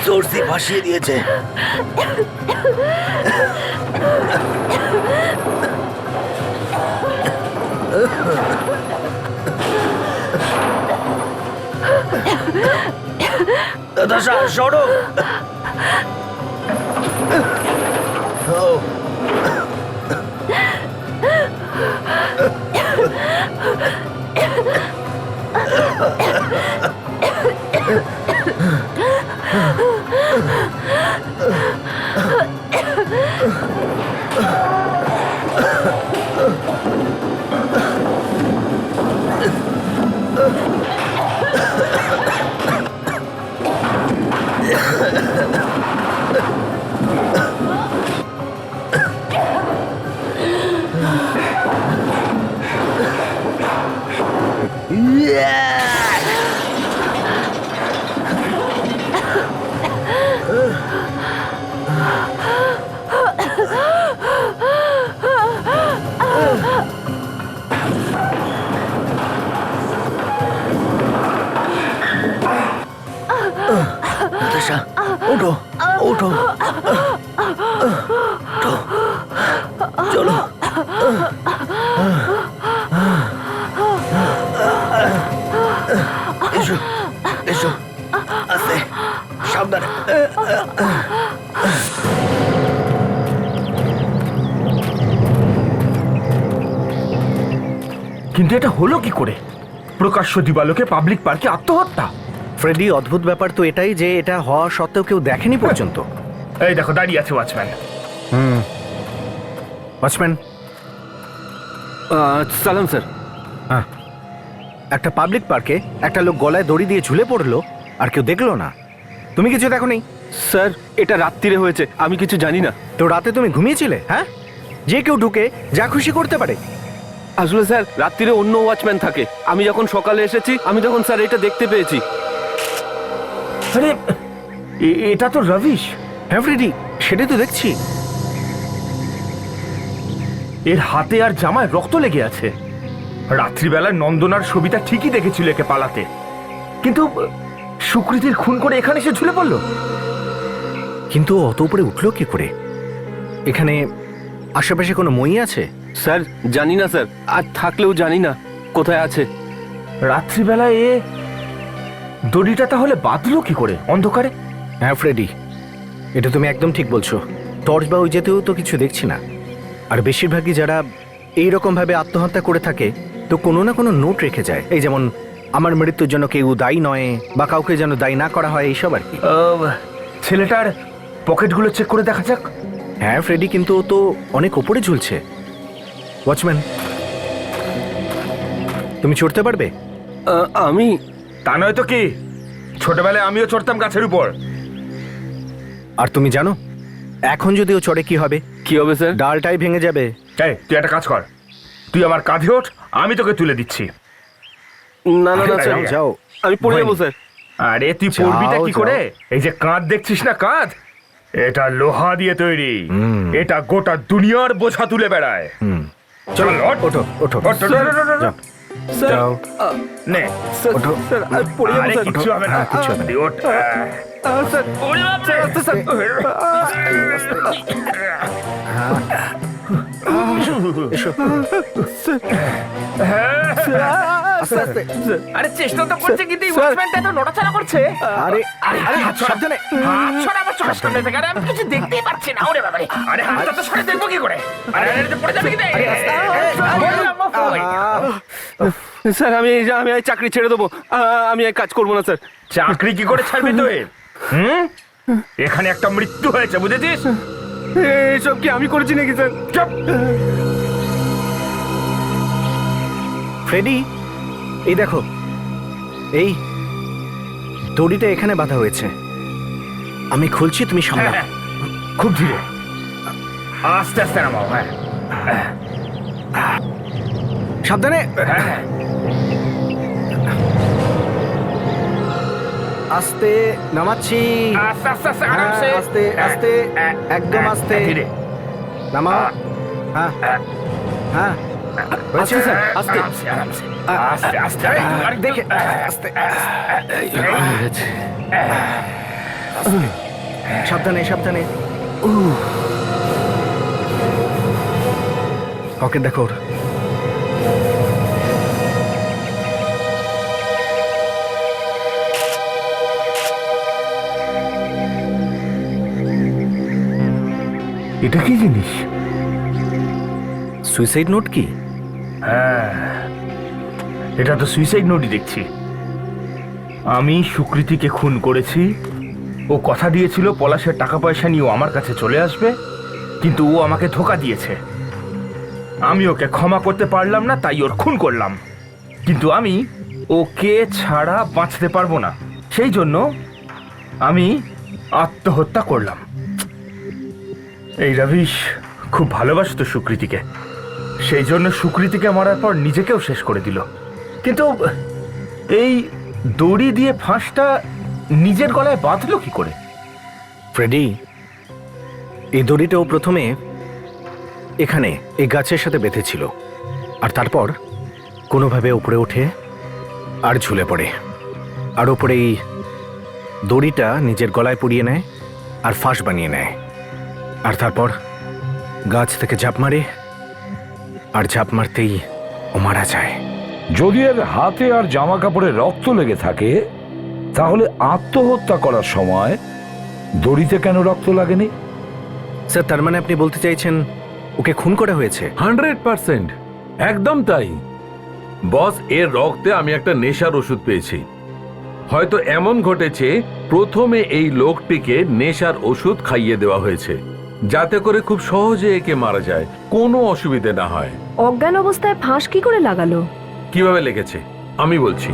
সোর্সি ভাসিয়ে দিয়েছে। দাদা সরো। চলো। এসো এসো, আস্তে, সাবধানে। কিন্তু এটা হলো কি করে? প্রকাশ্য দিবালোকে পাবলিক পার্কে আত্মহত্যা। ফ্রেডি, অদ্ভুত ব্যাপার তো এটাই যে এটা হওয়া সত্ত্বেও কেউ দেখেনি পর্যন্ত। এই দেখো দাঁড়িয়ে আছে ওয়াচম্যান। ওয়াচম্যান, সালাম স্যার। হ্যাঁ, একটা পাবলিক পার্কে একটা লোক গলায় দড়ি দিয়ে ঝুলে পড়লো আর কেউ দেখলো না। তুমি কিছু দেখো নেই? স্যার, এটা রাত্রিরে হয়েছে, আমি কিছু জানি না। তো রাতে তুমি ঘুমিয়েছিলে? হ্যাঁ, যে কেউ ঢুকে যা খুশি করতে পারে। আসলে স্যার, রাত্রিরে অন্য ওয়াচম্যান থাকে। আমি যখন সকালে এসেছি, আমি তখন স্যার এটা দেখতে পেয়েছি। আরে এটা তো রবিশ। হ্যাঁ ফ্রেডি, সেটাই তো দেখছি। এর হাতে আর জামায় রক্ত লেগে আছে। রাত্রিবেলায় নন্দনার সবিতা ঠিকই দেখেছিল একে পালাতে, কিন্তু সুকৃতির খুন করে এখানে এসে ঝুলে পড়লো। কিন্তু ও অত উপরে উঠলো কি করে? এখানে আশেপাশে কোনো মই আছে? স্যার জানি না স্যার, আর থাকলেও জানি না কোথায় আছে। রাত্রিবেলায় এ দড়িটা তাহলে বাঁধলো কি করে অন্ধকারে? হ্যাঁ ফ্রেডি, এটা তুমি একদম ঠিক বলছো। টর্চ বা ওই যেতেও তো কিছু দেখছি না। আর বেশিরভাগই যারা এইরকম ভাবে আত্মহত্যা করে থাকে তো কোনো না কোনো নোট রেখে যায়। এই যেমন আমার মৃত্যুর জন্য কেউ দায়ী নয়, বা কাউকে যেন দায়ী না করা হয়, এইসব আর কি। ছেলেটার পকেটগুলো চেক করে দেখা যাক। হ্যাঁ ফ্রেডি, কিন্তু ও তো অনেক ওপরে ঝুলছে। ওয়াচম্যান, তুমি চড়তে পারবে? আমি তা নয় তো কি, ছোটবেলায় আমিও চড়তাম গাছের উপর। আর তুমি জানো এখন যদি ও চড়ে কি হবে? কি হবে স্যার? ডালটাই ভেঙে যাবে। এই তুই একটা কাজ কর, তুই আমার কাঁধে ওঠ, আমি তোকে তুলে দিচ্ছি। না না না, যাও যাও, আমি পড়ে যাবো স্যার। আরে তুই পড়বিটা কি যাও। করে? এই যে কাঁধ দেখছিস না, কাঁধ এটা লোহা দিয়ে তৈরি। এটা গোটা দুনিয়ার বোঝা তুলে বেড়ায়। চল ওঠো ওঠো, যাও। যাও। নে ওঠো। আরে কিচ্ছু হবে না, হ্যাঁ, কিচ্ছু হবে না। তুই ওঠ। ওরে বাপরে। এসো। আস্তে আস্তে। আরে চেষ্টা তো করছে, কিন্তু এই ওয়াচম্যানটা তো নড়াচড়া করছে। আরে আরে, সাবধানে। হাত ছড়া আমার চোখের সামনে থেকে, আরে আমি কিছু দেখতেই পাচ্ছি না। ওরে বাবারে, আরে হাতটা তো সরে দেখবো কি করে? আরে আরে পড়ে যাবে কি? স্যার, আমি চাকরি ছেড়ে দেবো। আমি এই কাজ করবো না স্যার। চাকরি কি করে ছাড়বি তুই? এখানে একটা মৃত্যু হয়েছে, বুঝেছিস? এইসব কি আমি করেছি নাকি স্যার? চুপ। ফ্রেডি, এই দেখো, এই দড়িটা এখানে বাঁধা হয়েছে। আমি খুলছি, তুমি সামনে। খুব ধীরে, আস্তে আস্তে নামাও। হ্যাঁ সাবধানে। আস্তে নামাচ্ছি। আস্তে আস্তে আস্তে আরামসে। আস্তে আস্তে, একদম আস্তে। ধীরে নামাও। হ্যাঁ হ্যাঁ, আস্তে স্যার, আস্তে আরামসে, আস্তে আস্তে। আরে দেখে আস্তে। সাবধানে সাবধানে। পকেট দেখো ওর। এটা কি জিনিস? সুইসাইড নোট কি? হ্যাঁ, এটা তো সুইসাইড নোটই দেখছি। আমি সুকৃতিকে খুন করেছি। ও কথা দিয়েছিল পলাশের টাকা পয়সা নিয়ে ও আমার কাছে চলে আসবে, কিন্তু ও আমাকে ধোঁকা দিয়েছে। আমি ওকে ক্ষমা করতে পারলাম না, তাই ওর খুন করলাম। কিন্তু আমি ওকে ছাড়া বাঁচতে পারবো না, সেই জন্য আমি আত্মহত্যা করলাম। এই রবিশ খুব ভালোবাসতো সুকৃতিকে, সেই জন্য সুকৃতিকে মারার পর নিজেকেও শেষ করে দিল। কিন্তু এই দড়ি দিয়ে ফাঁসটা নিজের গলায় বাঁধলো কি করে? ফ্রেডি, এই দড়িটাও প্রথমে এখানে এই গাছের সাথে বেঁধেছিল, আর তারপর কোনোভাবে উপরে ওঠে আর ঝুলে পড়ে, আর উপরে এই দড়িটা নিজের গলায় পরিয়ে নেয় আর ফাঁস বানিয়ে নেয়, আর তারপর গাছ থেকে ঝাঁপ মারে, আর ঝাঁপ মারতেই ও মারা যায়। যদি এর হাতে আর জামা কাপড়ে রক্ত লেগে থাকে তাহলে আত্মহত্যা করার সময় দড়িতে কেন রক্ত লাগেনি? স্যার, তার মানে আপনি বলতে চাইছেন ওকে খুন করা হয়েছে? 100%, একদম তাই। বস, এর রক্তে আমি একটা নেশার ওষুধ পেয়েছি। হয়তো এমন ঘটেছে প্রথমে এই লোকটিকে নেশার ওষুধ খাইয়ে দেওয়া হয়েছে, যাতে করে খুব সহজে একে মারা যায়, কোনো অসুবিধে না হয়। অজ্ঞান অবস্থায় ফাঁস কি করে লাগালো? কিভাবে লেগেছে আমি বলছি।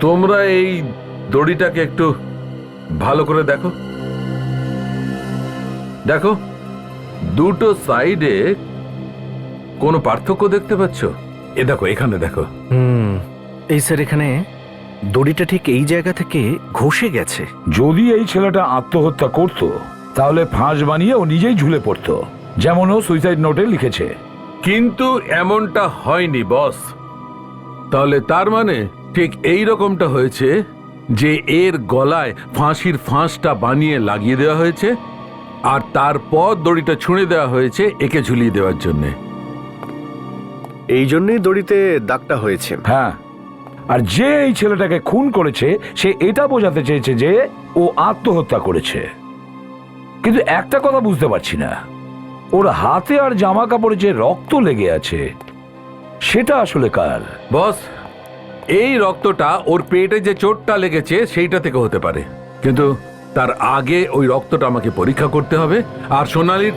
তোমরা এই দড়িটাকে একটু ভালো করে দেখো। দেখো, দুটো সাইডে কোনো পার্থক্য দেখতে পাচ্ছ? এ দেখো, এখানে দেখো। এই স্যার, এখানে দড়িটা ঠিক এই জায়গা থেকে ঘষে গেছে। যদি এই ছেলেটা আত্মহত্যা করত তাহলে ফাঁস বানিয়ে ও নিজেই ঝুলে পড়তো, যেমন ও সুইসাইড নোটে লিখেছে। কিন্তু এমনটা হয়নি বস। তাহলে তার মানে ঠিক এই রকমটা হয়েছে যে এর গলায় ফাঁসির ফাঁসটা বানিয়ে লাগিয়ে দেওয়া হয়েছে, আর তারপর দড়িটা ছুঁড়ে দেওয়া হয়েছে একে ঝুলিয়ে দেওয়ার জন্যে। এই জন্যই দড়িতে দাগটা হয়েছে। হ্যাঁ, আর যে এই ছেলেটাকে খুন করেছে সে এটা বোঝাতে চেয়েছে যে ও আত্মহত্যা করেছে। কিন্তু একটা কথা বুঝতে পারছি না, ওর হাতে আর জামা কাপড়ে যে রক্ত লেগে আছে সেটা আসলে কার? বস, এই রক্তটা ওর পেটে যে চোটটা লেগেছে সেইটা থেকে হতে পারে, কিন্তু তার আগে ওই রক্তটা আমাকে পরীক্ষা করতে হবে, আর সোনালীর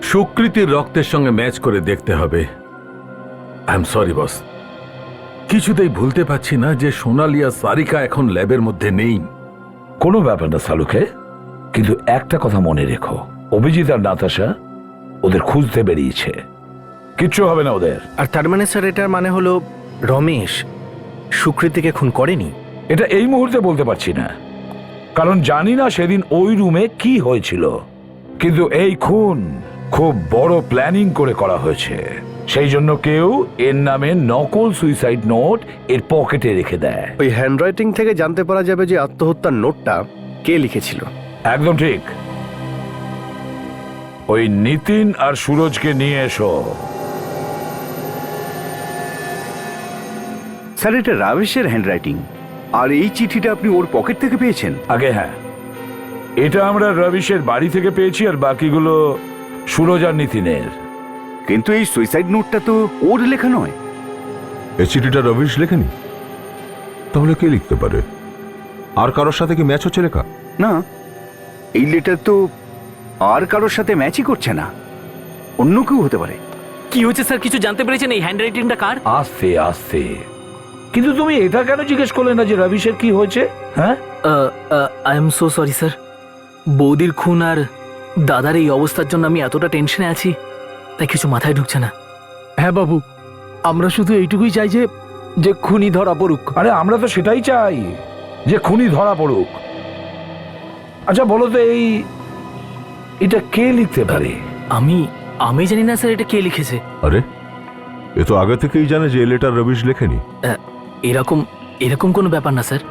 সুকৃতির রক্তের সঙ্গে ম্যাচ করে দেখতে হবে। আই এম সরি বস, কিছুতেই ভুলতে পারছি না যে সোনালী আর সারিকা এখন ল্যাবের মধ্যে নেই। কোনো ব্যাপার না সালুকে, কিন্তু একটা কথা মনে রেখো, অভিজিৎ আর নাতাশা ওদের খুঁজতে বেরিয়েছে, কিচ্ছু হবে না ওদের। আর তার মানে স্যার, এটার মানে হলো রমেশ সুকৃতিকে খুন করেনি? এটা এই মুহূর্তে বলতে পারছি না, কারণ জানি না সেদিন ওই রুমে কি হয়েছিল, কিন্তু এই খুন খুব বড় প্ল্যানিং করে করা হয়েছে। সেই জন্য কেউ এর নামে নকল সুইসাইড নোট এর পকেটে রেখে দেয়। ওই হ্যান্ডরাইটিং থেকে জানতে পারা যাবে যে আত্মহত্যার নোটটা কে লিখেছিল। একদম ঠিক। ওই নিতিন আর সুরজকে নিয়ে এসো। স্যার, এটা রামেশের হ্যান্ডরাইটিং, আর এই চিঠিটা আপনি ওর পকেট থেকে পেয়েছেন? আগে হ্যাঁ, এটা আমরা রবিশের বাড়ি থেকে পেয়েছি, আর বাকিগুলো সুরজ আর নিতিনের। কিন্তু এই সুইসাইড নোটটা তো ওর লেখা নয়। এই চিঠিটা রবিশ লেখেনি? তাহলে কে লিখতে পারে? আর কারোর সাথে কি ম্যাচ হচ্ছে লেখা? না, এই লেটার তো আর কারোর সাথে ম্যাচই করছে না, অন্য কেউ হতে পারে। কি হচ্ছে স্যার, কিছু জানতে পেরেছেন এই হ্যান্ডরাইটিংটা কার? আস্তে আস্তে। কিন্তু তুমি এটা কেন জিজ্ঞেস করলে না যে রবিশের কি হয়েছে? হ্যাঁ, I am so sorry sir. বৌদির খুন আর দাদার এই অবস্থার জন্য আমি এতটা টেনশনে আছি, তাই কিছু মাথায় ঢুকছে না। হ্যাঁ বাবু, আমরা শুধু এইটুকুই চাই যে খুনি ধরা পড়ুক। আরে আমরা তো সেটাই চাই, যে খুনি ধরা পড়ুক। আচ্ছা বলো তো, এটা কে লিখতে পারে? আমি জানি না স্যার এটা কে লিখেছে। আরে, এ তো আগে থেকেই জানে যে এই লেটার রবিশ লেখেনি। এরকম কোনো ব্যাপার না স্যার।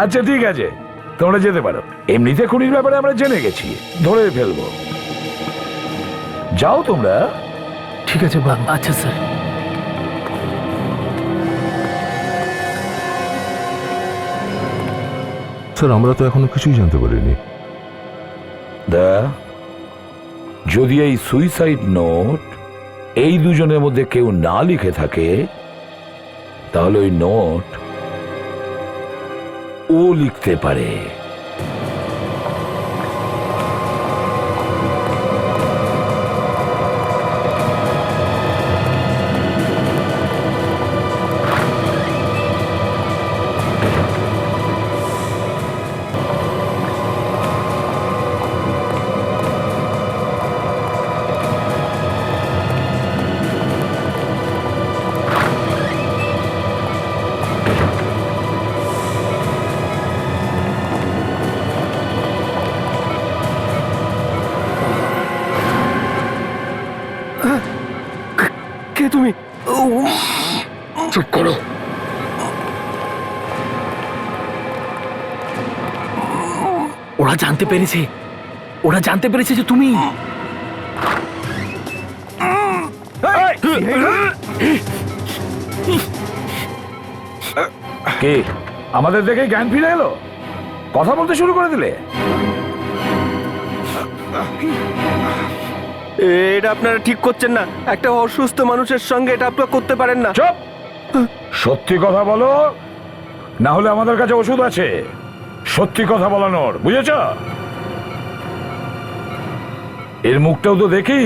আচ্ছা ঠিক আছে, তোমরা যেতে পারো। এমনিতে খুনির ব্যাপারে আমরা জেনে গেছি, ধরে ফেলবো। যাও তোমরা। ঠিক আছে বাবু। আচ্ছা স্যার। স্যার, আমরা তো এখনো কিছুই জানতে পারিনি। যদি এই সুইসাইড নোট এই দুজনের মধ্যে কেউ না লিখে থাকে, তাহলে ওই নোট ও লিখতে পারে। কে তুমি? চুপ করো। ওরা জানতে পেরেছে, ওরা জানতে পেরেছে যে তুমি। কে আমাদের দেখে জ্ঞান ফিরে এলো, কথা বলতে শুরু করে দিলে? এটা আপনারা ঠিক করছেন না। একটা অসুস্থ মানুষের সঙ্গে এটা আপনারা করতে পারেন না। চুপ! সত্যি কথা বলো, না হলে আমাদের কাছে ওষুধ আছে সত্যি কথা বলানোর, বুঝেছ? এর মুখটাও তো দেখি,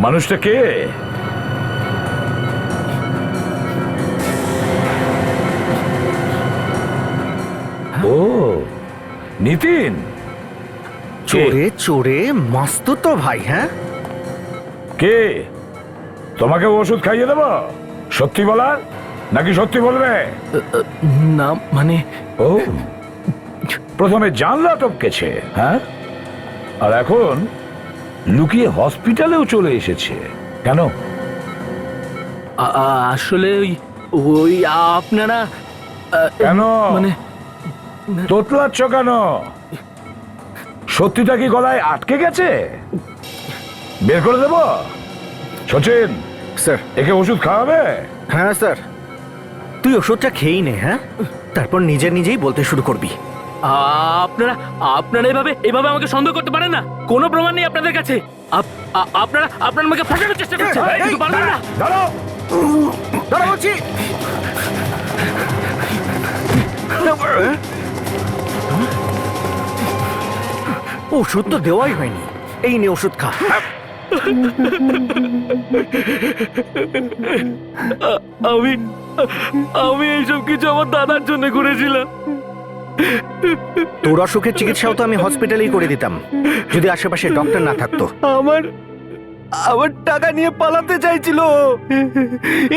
মানুষটা কে? ও নিতিন। চোরে চোরে মস্ত তো ভাই। হ্যাঁ, কে? তোমাকে ওষুধ খাইয়ে দেবো? সত্যি বলার নাকি সত্যি বলবে? না মানে ও, প্রথমে জানলা টপকেছে, হ্যাঁ, আর এখন লুকিয়ে হসপিটালেও চলে এসেছে। কেন? আসলে ওই আপনারা কেন মানে তোতলাচ্ছ কেন? সত্যিটা কি গলায় আটকে গেছে? বের করে দেব? সচিন, স্যার। একে ওষুধ খাওয়াবে? হ্যাঁ স্যার, তুই ওষুধটা খেয়েই নে। হ্যাঁ, তারপর নিজেই বলতে শুরু করবি। আপনারা আপনারা এভাবে আমাকে সন্দেহ করতে পারেন না। কোনো প্রমাণ নেই আপনাদের কাছে। আপনারা আমাকে ফাঁসানোর চেষ্টা করছেন, কিন্তু পারবেন না। দাঁড়াও, দাঁড়া বলছি। ওষুধ তো দেওয়াই হয়নি। এই নে ওষুধ খা। আমি এইসব কিছু আমার দাদার জন্য করেছিলাম। তোর অসুখের চিকিৎসাও তো আমি হসপিটালেই করে দিতাম যদি আশেপাশে ডক্টর না থাকতো। আমার টাকা নিয়ে পালাতে চাইছিল,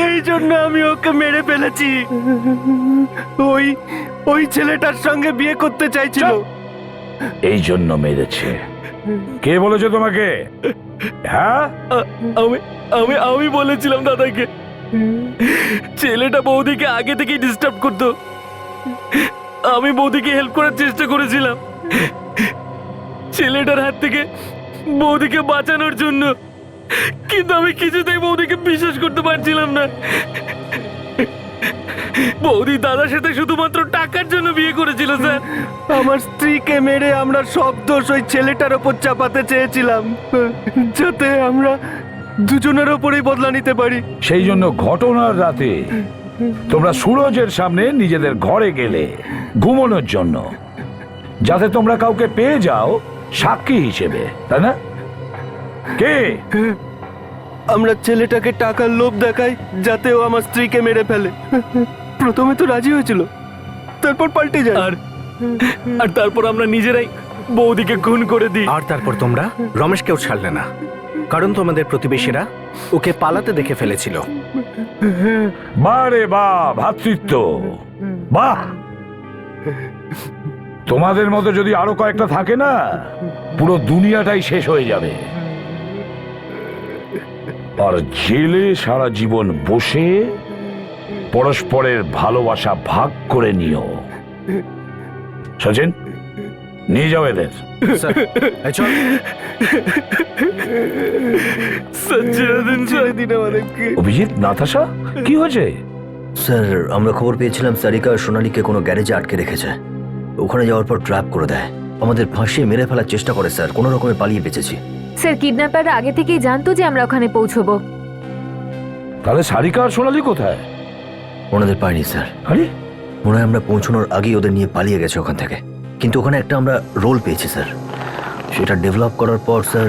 এই জন্য আমি ওকে মেরে ফেলেছি। ওই ছেলেটার সঙ্গে বিয়ে করতে চাইছিল। এই জন্য মেরেছে? কে বলেছে তোমাকে? হ্যাঁ, আমি বলেছিলাম দাদাকে। ছেলেটা বৌদিকে আগে থেকেই ডিস্টার্ব করতো। আমি বৌদিকে হেল্প করার চেষ্টা করেছিলাম ছেলেটার হাত থেকে বৌদিকে বাঁচানোর জন্য, কিন্তু আমি কিছুতেই বৌদিকে বিশ্বাস করতে পারছিলাম না। বৌদি দাদার সাথে শুধুমাত্র টাকার জন্য বিয়ে করেছিল স্যার। আমার স্ত্রীকে মেরে আমরা সব দোষ ওই ছেলেটার ওপর চাপাতে চেয়েছিলাম, যাতে আমরা দুজনের ওপরেই বদলা নিতে পারি। সেই জন্য ঘটনার রাতে তোমরা সুরজের সামনে নিজেদের ঘরে গেলে ঘুমানোর জন্য, যাতে তোমরা কাউকে পেয়ে যাও সাক্ষী হিসেবে, তাই না? কে? আমরা ছেলেটাকে টাকার লোভ দেখাই যাতে ও আমার স্ত্রীকে মেরে ফেলে। প্রথমে তো রাজি হয়েছিল, তারপর পাল্টে যায়। আর তারপর আমরা নিজেরাই বৌদিকে খুন করে দিই। আর তারপর তোমরা রমেশকেও ছাড়লে না, কারণ তোমাদের প্রতিবেশীরা ওকে পালাতে দেখে ফেলেছিল। বারে বাহ, ভ্রাতৃত্ব, বাহ! তোমাদের মতো যদি আরো কয়েকটা থাকে না, পুরো দুনিয়াটাই শেষ হয়ে যাবে। আর জেলে সারা জীবন বসে পরস্পরের ভালোবাসা ভাগ করে নিও। সচিন, নিয়ে যাও এদের। ছেড়ে দিন আমাদেরকে। অভিজিৎ, নাতাশা, কি হয়েছে? স্যার, আমরা খবর পেয়েছিলাম সারিকা আর সোনালীকে কোনো গ্যারেজে আটকে রেখেছে। ওখানে যাওয়ার পর ট্র্যাপ করে দেয়। আমাদের ফাঁসিয়ে মেরে ফেলার চেষ্টা করে স্যার। কোনো রকমে পালিয়ে বেঁচেছি। স্যার, কিডন্যাপাররা আগে থেকেই জানতো যে আমরা ওখানে পৌঁছবো। তাহলে সারিকা আর সোনালী কোথায়? ওনাদের পাইনি স্যার। আরে, মনে হয় আমরা পৌঁছানোর আগেই ওদের নিয়ে পালিয়ে গেছে ওখান থেকে। কিন্তু ওখানে একটা আমরা রোল পেয়েছি স্যার। সেটা ডেভেলপ করার পর স্যার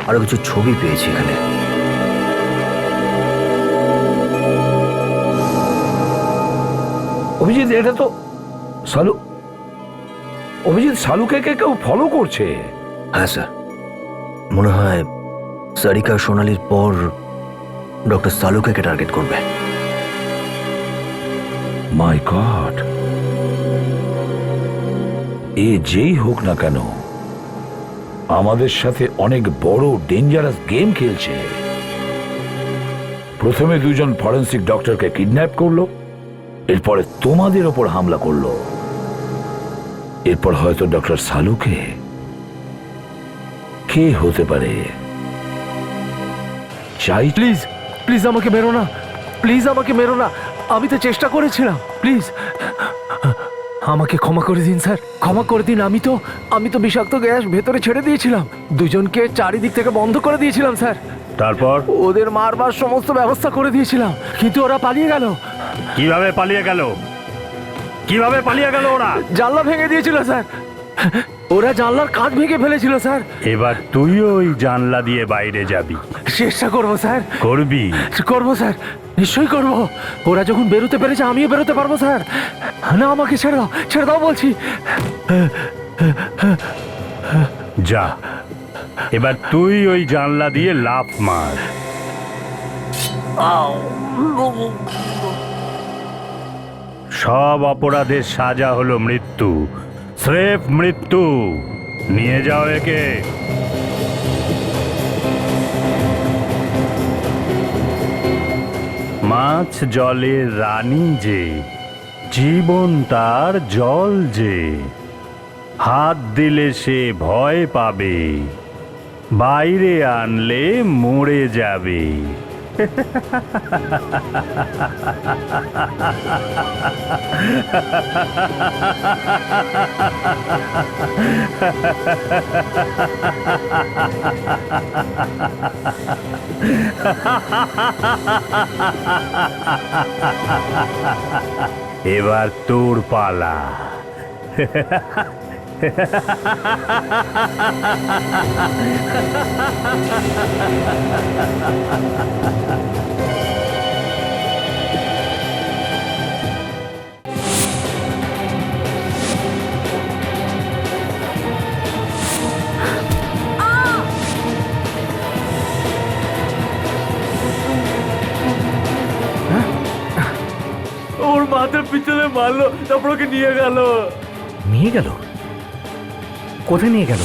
আরো কিছু ছবি পেয়েছি এখানে। অভিজিৎ, এটা তো সালু। অভিজিৎ, সালুকে কে কেউ ফলো করছে? হ্যাঁ স্যার, মনে হয় সারিকা সোনালীর পর ডক্টর সালুকে টার্গেট করবে। মাই গড, এ যেই হোক না কেন আমাদের সাথে অনেক বড় ডেঞ্জারাস গেম খেলছে। প্রথমে দুজন ফরেন্সিক ডক্টরকে কিডন্যাপ করলো, এরপরে তোমাদের ওপর হামলা করলো। এরপর হয়তো ডক্টর সালুকে কে হতে পারে চাই প্লিজ প্লিজ আমাকে মেরো না, প্লিজ আমাকে মেরো না, আমি তো চেষ্টা করেছিলাম, প্লিজ আমাকে ক্ষমা করে দিন স্যার, ক্ষমা করে দিন। আমি তো বিষাক্ত গ্যাস ভেতরে ছেড়ে দিয়েছিলাম, দুজনকে চারিদিক থেকে বন্ধ করে দিয়েছিলাম স্যার। তারপর ওদের মারবার সমস্ত ব্যবস্থা করে দিয়েছিলাম, কিন্তু ওরা পালিয়ে গেল। কিভাবে পালিয়ে গেল? কিভাবে পালিয়ে গেল ওরা? জানলা ভেঙে দিয়েছিল স্যার, ওরা জানলার কাঁচ ভেঙে ফেলেছিল স্যার। এবার তুইও ওই জানলা দিয়ে বাইরে যাবি। চেষ্টা করবো স্যার, করবি? করবো স্যার, নিশ্চয়ই করবো। ওরা যখন বেরোতে পেরেছে আমিও বেরোতে পারবো স্যার। না, আমাকে ছেড়ে দাও বলছি। যা, এবার তুই ওই জানলা দিয়ে লাফ মার। সব অপরাধের সাজা হলো মৃত্যু, স্রেফ মৃত্যু। নিয়ে যাও একে। মাছ জলের রানী যে, জীবন তার জল যে, হাত দিলে সে ভয় পাবে, বাইরে আনলে মরে যাবে। এবার তোর পালা। ওর মাথার পিছনে মারলো, তারপর ওকে নিয়ে গেল। নিয়ে গেল? কোথায় নিয়ে গেল?